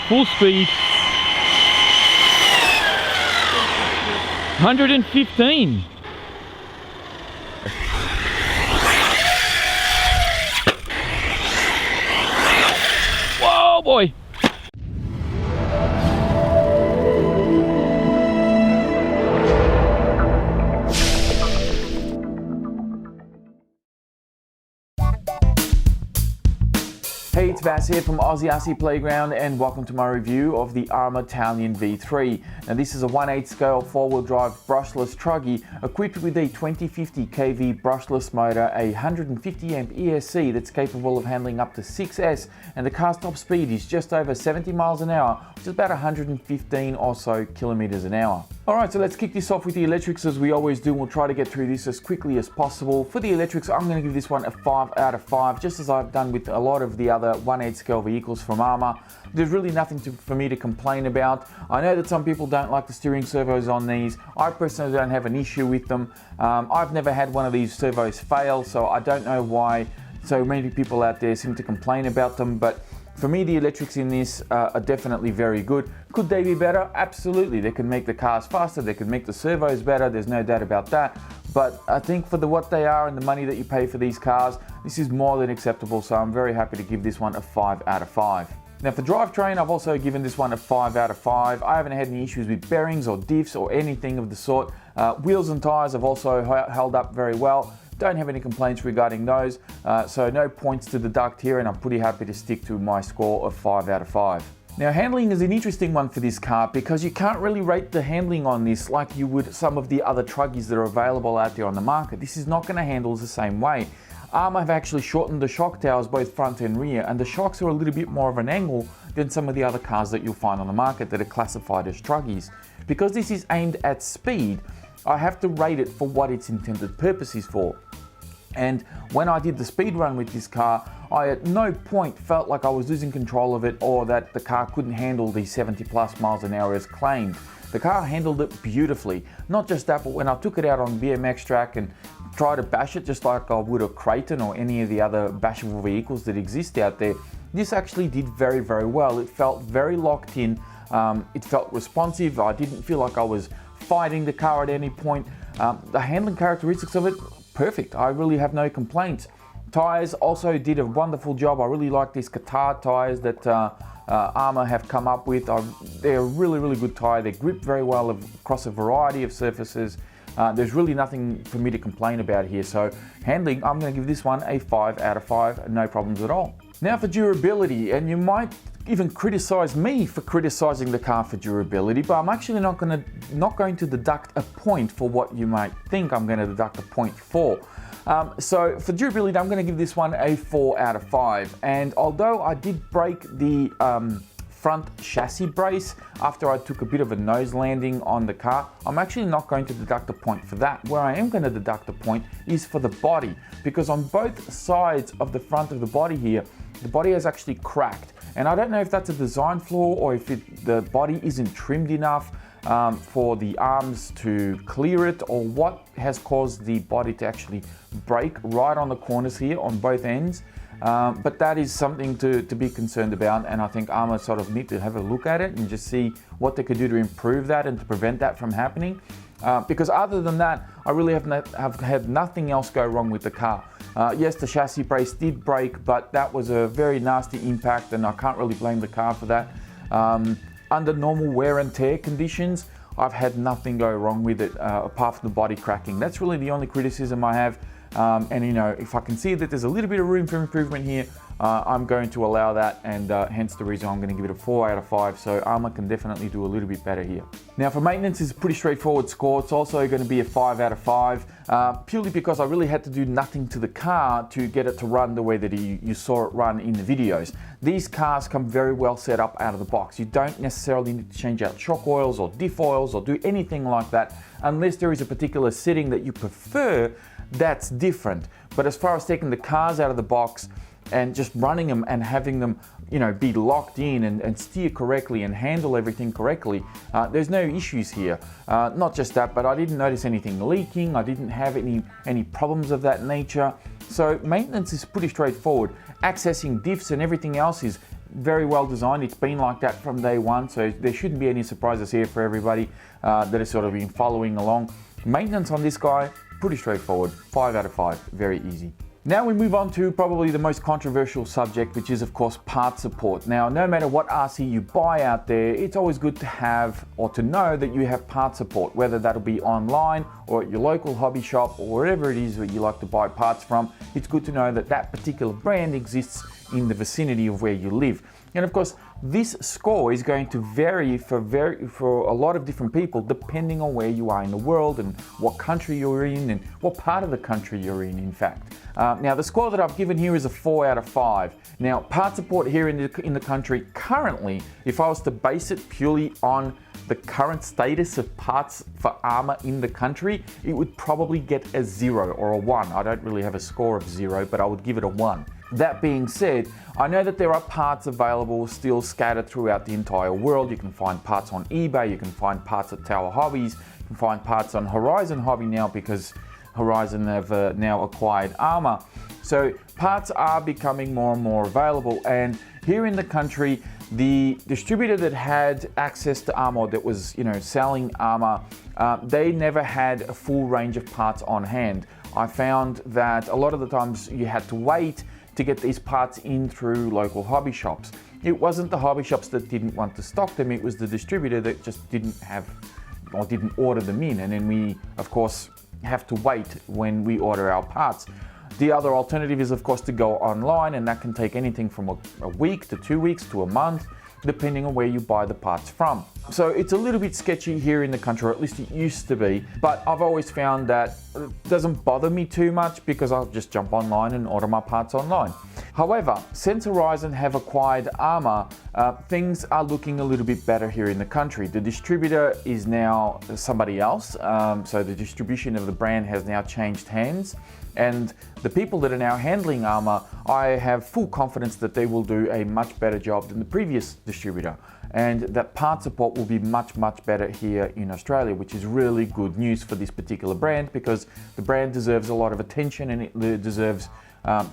full speed. 115. Whoa, boy. Hey, it's Vass here from Aussie RC Playground and welcome to my review of the ARRMA Talion V3. Now this is a 1/8 scale 4-wheel drive brushless truggy equipped with a 2050 kV brushless motor, a 150 amp ESC that's capable of handling up to 6S, and the car's top speed is just over 70 miles an hour, which is about 115 or so kilometers an hour. Alright, so let's kick this off with the electrics as we always do. We'll try to get through this as quickly as possible. For the electrics, I'm going to give this one a 5 out of 5, just as I've done with a lot of the other 1/8 scale vehicles from ARRMA. There's really nothing for me to complain about. I know that some people don't like the steering servos on these. I personally don't have an issue with them. I've never had one of these servos fail, so I don't know why so many people out there seem to complain about them, but for me, the electrics in this are definitely very good. Could they be better? Absolutely. They can make the cars faster, they can make the servos better, there's no doubt about that. But I think for what they are and the money that you pay for these cars, this is more than acceptable, so I'm very happy to give this one a 5 out of 5. Now for drivetrain, I've also given this one a 5 out of 5. I haven't had any issues with bearings or diffs or anything of the sort. Wheels and tyres have also held up very well. Don't have any complaints regarding those, so no points to deduct here, and I'm pretty happy to stick to my score of 5 out of 5. Now handling is an interesting one for this car because you can't really rate the handling on this like you would some of the other truggies that are available out there on the market. This is not going to handle the same way. ARRMA have actually shortened the shock towers both front and rear, and the shocks are a little bit more of an angle than some of the other cars that you'll find on the market that are classified as truggies. Because this is aimed at speed, I have to rate it for what its intended purpose is for. And when I did the speed run with this car, I at no point felt like I was losing control of it or that the car couldn't handle the 70 plus miles an hour as claimed. The car handled it beautifully. Not just that, but when I took it out on BMX track and tried to bash it just like I would a Creighton or any of the other bashable vehicles that exist out there, this actually did very, very well. It felt very locked in. It felt responsive. I didn't feel like I was fighting the car at any point. The handling characteristics of it, perfect. I really have no complaints. Tyres also did a wonderful job. I really like these Qatar tyres that ARRMA have come up with. They're a really, really good tyre. They grip very well across a variety of surfaces. There's really nothing for me to complain about here. So handling, I'm going to give this one a 5 out of 5. No problems at all. Now for durability, and you might even criticize me for criticizing the car for durability, but I'm actually not going to deduct a point for what you might think I'm going to deduct a point for. So for durability, I'm going to give this one a 4 out of 5. And although I did break the front chassis brace after I took a bit of a nose landing on the car, I'm actually not going to deduct a point for that. Where I am going to deduct a point is for the body, because on both sides of the front of the body here, the body has actually cracked. And I don't know if that's a design flaw or if the body isn't trimmed enough for the arms to clear it, or what has caused the body to actually break right on the corners here on both ends. But that is something to be concerned about, and I think ARRMA sort of need to have a look at it and just see what they could do to improve that and to prevent that from happening. Because other than that, I really have had nothing else go wrong with the car. Yes, the chassis brace did break, but that was a very nasty impact, and I can't really blame the car for that. Under normal wear and tear conditions, I've had nothing go wrong with it apart from the body cracking. That's really the only criticism I have. And you know, if I can see that there's a little bit of room for improvement here, I'm going to allow that, and hence the reason I'm going to give it a 4 out of 5. So ARRMA can definitely do a little bit better here. Now for maintenance, it's a pretty straightforward score. It's also going to be a 5 out of 5, purely because I really had to do nothing to the car to get it to run the way that you saw it run in the videos. These cars come very well set up out of the box. You don't necessarily need to change out shock oils or diff oils or do anything like that unless there is a particular setting that you prefer. That's different. But as far as taking the cars out of the box and just running them and having them, you know, be locked in and steer correctly and handle everything correctly, there's no issues here. Not just that, but I didn't notice anything leaking. I didn't have any problems of that nature. So maintenance is pretty straightforward. Accessing diffs and everything else is very well designed. It's been like that from day one, so there shouldn't be any surprises here for everybody that has sort of been following along. Maintenance on this guy, pretty straightforward. 5 out of 5, very easy. Now we move on to probably the most controversial subject, which is of course part support. Now, no matter what RC you buy out there, it's always good to have or to know that you have part support, whether that'll be online or at your local hobby shop or wherever it is that you like to buy parts from. It's good to know that that particular brand exists in the vicinity of where you live. And of course, this score is going to vary for a lot of different people depending on where you are in the world and what country you're in and what part of the country you're in fact. Now, the score that I've given here is a 4 out of 5. Now, part support here in the country currently, if I was to base it purely on the current status of parts for ARRMA in the country, it would probably get a 0 or a 1. I don't really have a score of 0, but I would give it a 1. That being said, I know that there are parts available still scattered throughout the entire world. You can find parts on eBay, you can find parts at Tower Hobbies, you can find parts on Horizon Hobby now because Horizon have now acquired ARRMA. So parts are becoming more and more available, and here in the country, the distributor that had access to ARRMA, that was selling ARRMA, they never had a full range of parts on hand. I found that a lot of the times you had to wait to get these parts in through local hobby shops. It wasn't the hobby shops that didn't want to stock them, it was the distributor that just didn't have or didn't order them in, and then we of course have to wait when we order our parts. The other alternative is of course to go online, and that can take anything from a week to 2 weeks to a month, depending on where you buy the parts from. So it's a little bit sketchy here in the country, or at least it used to be, but I've always found that it doesn't bother me too much because I'll just jump online and order my parts online. However, since Horizon have acquired ARRMA, things are looking a little bit better here in the country. The distributor is now somebody else, so the distribution of the brand has now changed hands, and the people that are now handling ARRMA, I have full confidence that they will do a much better job than the previous distributor, and that part support will be much better here in Australia, which is really good news for this particular brand, because the brand deserves a lot of attention and it deserves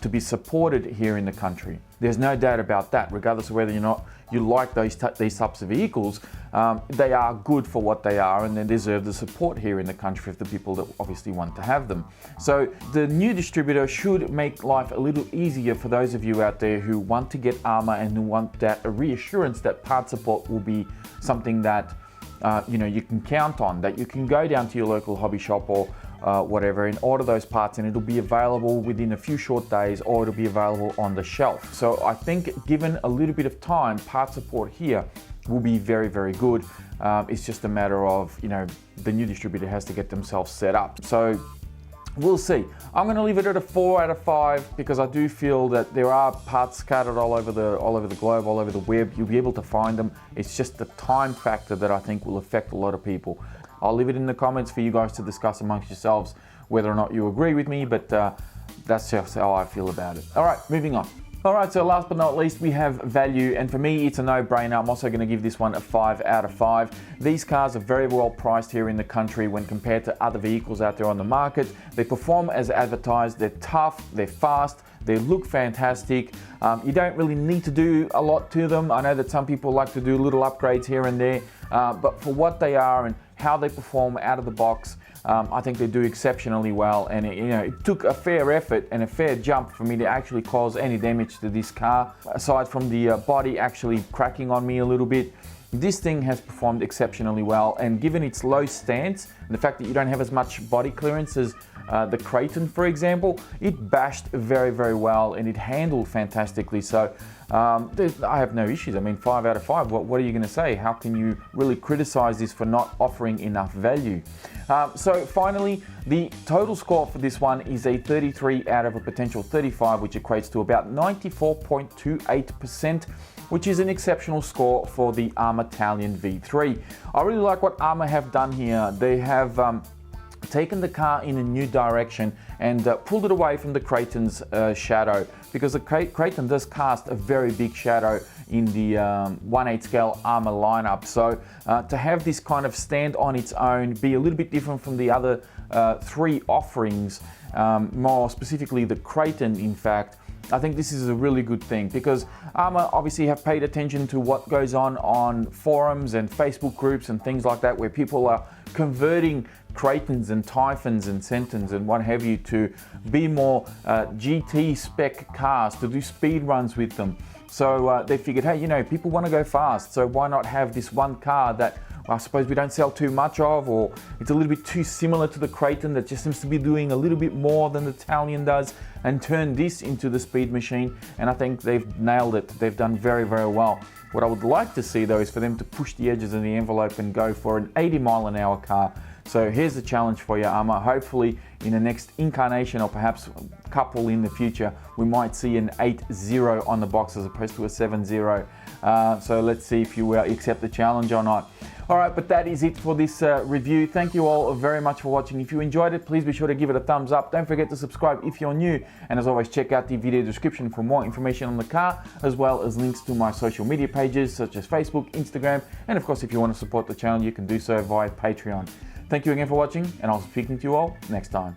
to be supported here in the country. There's no doubt about that. Regardless of whether or not you like these types of vehicles, they are good for what they are, and they deserve the support here in the country of the people that obviously want to have them. So the new distributor should make life a little easier for those of you out there who want to get ARRMA and who want that reassurance that part support will be something that you can count on, that you can go down to your local hobby shop or whatever and order those parts, and it'll be available within a few short days, or it'll be available on the shelf. So I think given a little bit of time, part support here will be very good. It's just a matter of the new distributor has to get themselves set up. So we'll see. I'm going to leave it at a 4 out of 5 because I do feel that there are parts scattered all over the globe, all over the web. You'll be able to find them. It's just the time factor that I think will affect a lot of people. I'll leave it in the comments for you guys to discuss amongst yourselves whether or not you agree with me, but that's just how I feel about it. All right, moving on. All right, so last but not least, we have value, and for me, it's a no-brainer. I'm also going to give this one a 5 out of 5. These cars are very well priced here in the country when compared to other vehicles out there on the market. They perform as advertised, they're tough, they're fast, they look fantastic. You don't really need to do a lot to them. I know that some people like to do little upgrades here and there, but for what they are and how they perform out of the box, I think they do exceptionally well, and it took a fair effort and a fair jump for me to actually cause any damage to this car, aside from the body actually cracking on me a little bit. This thing has performed exceptionally well, and given its low stance and the fact that you don't have as much body clearance as the Kraton, for example, it bashed very well and it handled fantastically. So I have no issues. I mean, 5 out of 5. What are you going to say? How can you really criticize this for not offering enough value? So finally, the total score for this one is a 33 out of a potential 35, which equates to about 94.28%, which is an exceptional score for the ARRMA Talion V3. I really like what ARRMA have done here. They have taken the car in a new direction and pulled it away from the Kraton's shadow, because the Kraton does cast a very big shadow in the 1/8 scale ARRMA lineup. So to have this kind of stand on its own, be a little bit different from the other 3 offerings, more specifically the Kraton in fact, I think this is a really good thing because ARRMA obviously have paid attention to what goes on forums and Facebook groups and things like that, where people are converting Creightons and Typhons and Centons and what have you to be more GT spec cars, to do speed runs with them. So they figured, hey, you know, people want to go fast, so why not have this one car that I suppose we don't sell too much of, or it's a little bit too similar to the Creightton that just seems to be doing a little bit more than the Talion does, and turn this into the speed machine. And I think they've nailed it. They've done very, very well. What I would like to see though is for them to push the edges of the envelope and go for an 80-mile-an-hour car. So here's the challenge for you, ARRMA. Hopefully in the next incarnation, or perhaps a couple in the future, we might see an 8.0 on the box as opposed to a 7.0. So let's see if you will accept the challenge or not. All right, but that is it for this review. Thank you all very much for watching. If you enjoyed it, please be sure to give it a thumbs up. Don't forget to subscribe if you're new. And as always, check out the video description for more information on the car, as well as links to my social media pages such as Facebook, Instagram, and of course, if you want to support the channel, you can do so via Patreon. Thank you again for watching, and I'll be speaking to you all next time.